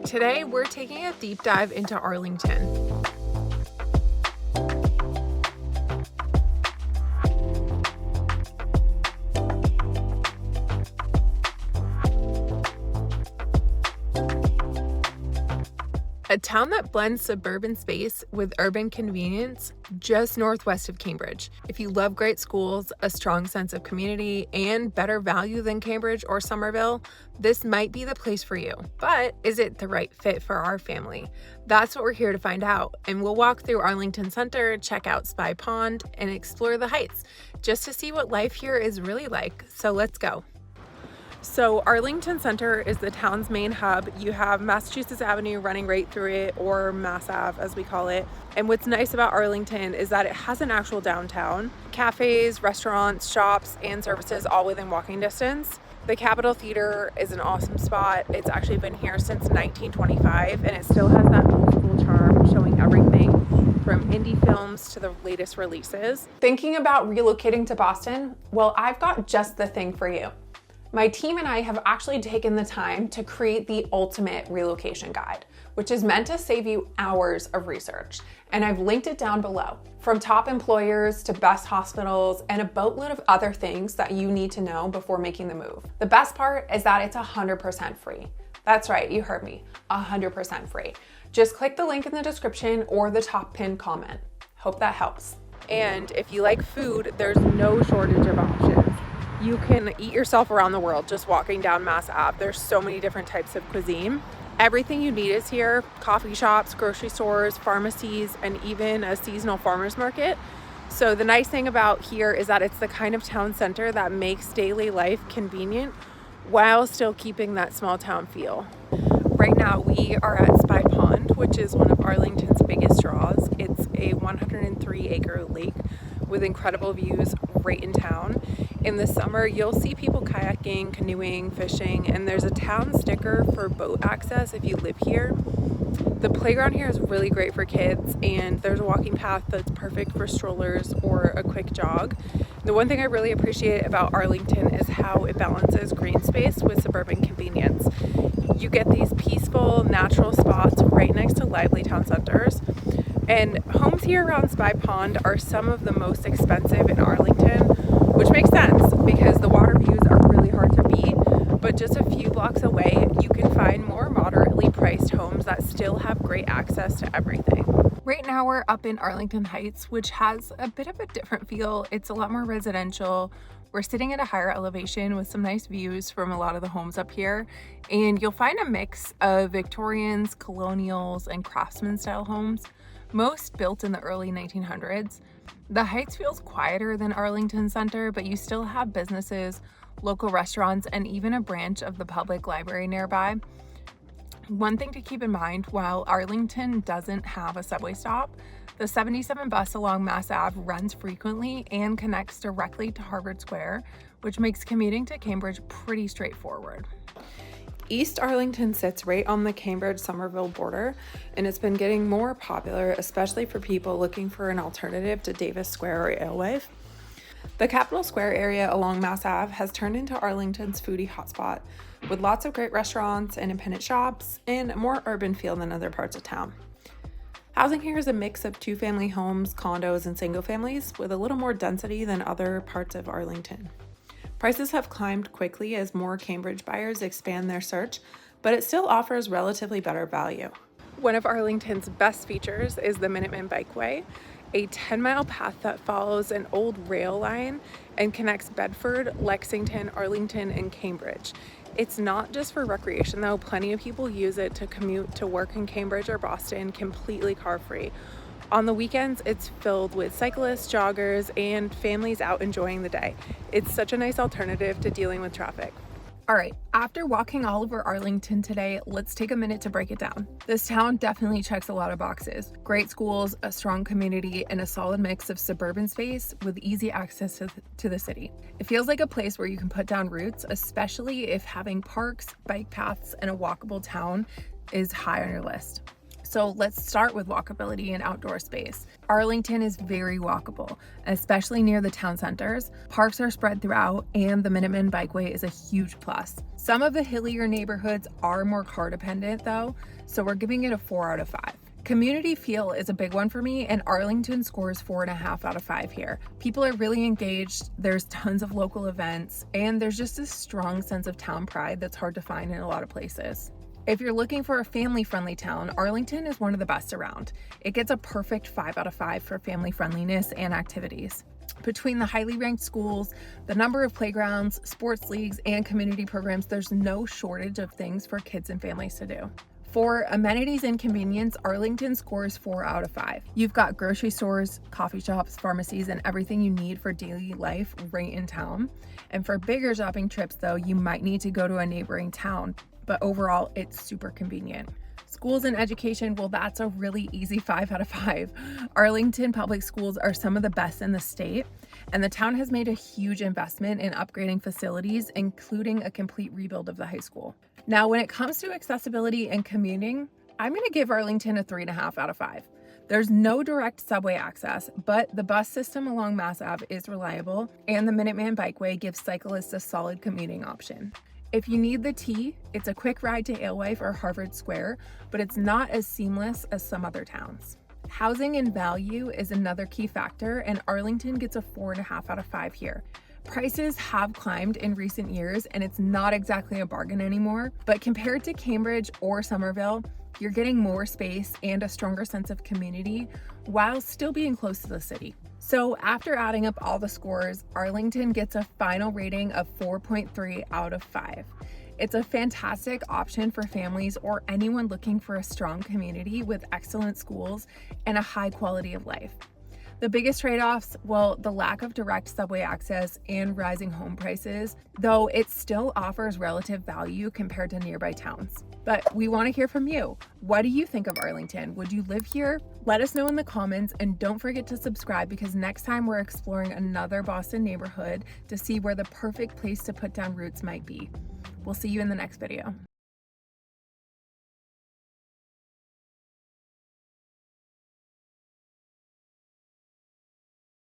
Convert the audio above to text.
Today, we're taking a deep dive into Arlington. A town that blends suburban space with urban convenience just northwest of Cambridge. If you love great schools, a strong sense of community, and better value than Cambridge or Somerville, this might be the place for you. But is it the right fit for our family? That's what we're here to find out. And we'll walk through Arlington Center, check out Spy Pond, and explore the Heights just to see what life here is really like. So let's go. So Arlington Center is the town's main hub. You have Massachusetts Avenue running right through it, or Mass Ave as we call it. And what's nice about Arlington is that it has an actual downtown. Cafes, restaurants, shops, and services all within walking distance. The Capitol Theater is an awesome spot. It's actually been here since 1925 and it still has that old school charm, showing everything from indie films to the latest releases. Thinking about relocating to Boston? Well, I've got just the thing for you. My team and I have actually taken the time to create the ultimate relocation guide, which is meant to save you hours of research. And I've linked it down below. From top employers to best hospitals and a boatload of other things that you need to know before making the move. The best part is that it's 100% free. That's right, you heard me, 100% free. Just click the link in the description or the top pinned comment. Hope that helps. And if you like food, there's no shortage of options. You can eat yourself around the world just walking down Mass Ave. There's so many different types of cuisine. Everything you need is here. Coffee shops, grocery stores, pharmacies, and even a seasonal farmers market. So the nice thing about here is that it's the kind of town center that makes daily life convenient while still keeping that small town feel. Right now we are at Spy Pond, which is one of Arlington's biggest draws. It's a 103-acre lake with incredible views right in town. In the summer, you'll see people kayaking, canoeing, fishing, and there's a town sticker for boat access if you live here. The playground here is really great for kids, and there's a walking path that's perfect for strollers or a quick jog. The one thing I really appreciate about Arlington is how it balances green space with suburban convenience. You get these peaceful, natural spots right next to lively town centers. And homes here around Spy Pond are some of the most expensive in Arlington, which makes sense because the water views are really hard to beat. But just a few blocks away, you can find more moderately priced homes that still have great access to everything. Right now we're up in Arlington Heights, which has a bit of a different feel. It's a lot more residential. We're sitting at a higher elevation with some nice views from a lot of the homes up here. And you'll find a mix of Victorians, colonials, and craftsman style homes, most built in the early 1900s. The Heights feels quieter than Arlington Center, but you still have businesses, local restaurants, and even a branch of the public library nearby. One thing to keep in mind, while Arlington doesn't have a subway stop, the 77 bus along Mass Ave runs frequently and connects directly to Harvard Square, which makes commuting to Cambridge pretty straightforward. East Arlington sits right on the Cambridge-Somerville border, and it's been getting more popular, especially for people looking for an alternative to Davis Square or Alewife. The Capitol Square area along Mass Ave has turned into Arlington's foodie hotspot, with lots of great restaurants, independent shops, and a more urban feel than other parts of town. Housing here is a mix of two-family homes, condos, and single families, with a little more density than other parts of Arlington. Prices have climbed quickly as more Cambridge buyers expand their search, but it still offers relatively better value. One of Arlington's best features is the Minuteman Bikeway, a 10-mile path that follows an old rail line and connects Bedford, Lexington, Arlington, and Cambridge. It's not just for recreation though. Plenty of people use it to commute to work in Cambridge or Boston completely car-free. On the weekends, it's filled with cyclists, joggers, and families out enjoying the day. It's such a nice alternative to dealing with traffic. All right, after walking all over Arlington today, let's take a minute to break it down. This town definitely checks a lot of boxes. Great schools, a strong community, and a solid mix of suburban space with easy access to the city. It feels like a place where you can put down roots, especially if having parks, bike paths, and a walkable town is high on your list. So let's start with walkability and outdoor space. Arlington is very walkable, especially near the town centers. Parks are spread throughout, and the Minuteman Bikeway is a huge plus. Some of the hillier neighborhoods are more car dependent though, so we're giving it a 4 out of 5. Community feel is a big one for me, and Arlington scores 4.5 out of 5 here. People are really engaged, there's tons of local events, and there's just a strong sense of town pride that's hard to find in a lot of places. If you're looking for a family-friendly town, Arlington is one of the best around. It gets a perfect 5 out of 5 for family friendliness and activities. Between the highly ranked schools, the number of playgrounds, sports leagues, and community programs, there's no shortage of things for kids and families to do. For amenities and convenience, Arlington scores 4 out of 5. You've got grocery stores, coffee shops, pharmacies, and everything you need for daily life right in town. And for bigger shopping trips though, you might need to go to a neighboring town, but overall it's super convenient. Schools and education, well, that's a really easy 5 out of 5. Arlington public schools are some of the best in the state, and the town has made a huge investment in upgrading facilities, including a complete rebuild of the high school. Now, when it comes to accessibility and commuting, I'm going to give Arlington a 3.5 out of 5. There's no direct subway access, but the bus system along Mass Ave is reliable, and the Minuteman Bikeway gives cyclists a solid commuting option. If you need the T, it's a quick ride to Alewife or Harvard Square, but it's not as seamless as some other towns. Housing and value is another key factor, and Arlington gets a 4.5 out of 5 here. Prices have climbed in recent years, and it's not exactly a bargain anymore, but compared to Cambridge or Somerville, you're getting more space and a stronger sense of community while still being close to the city. So after adding up all the scores, Arlington gets a final rating of 4.3 out of 5. It's a fantastic option for families or anyone looking for a strong community with excellent schools and a high quality of life. The biggest trade-offs, well, the lack of direct subway access and rising home prices, though it still offers relative value compared to nearby towns. But we want to hear from you. What do you think of Arlington? Would you live here? Let us know in the comments, and don't forget to subscribe, because next time we're exploring another Boston neighborhood to see where the perfect place to put down roots might be. We'll see you in the next video.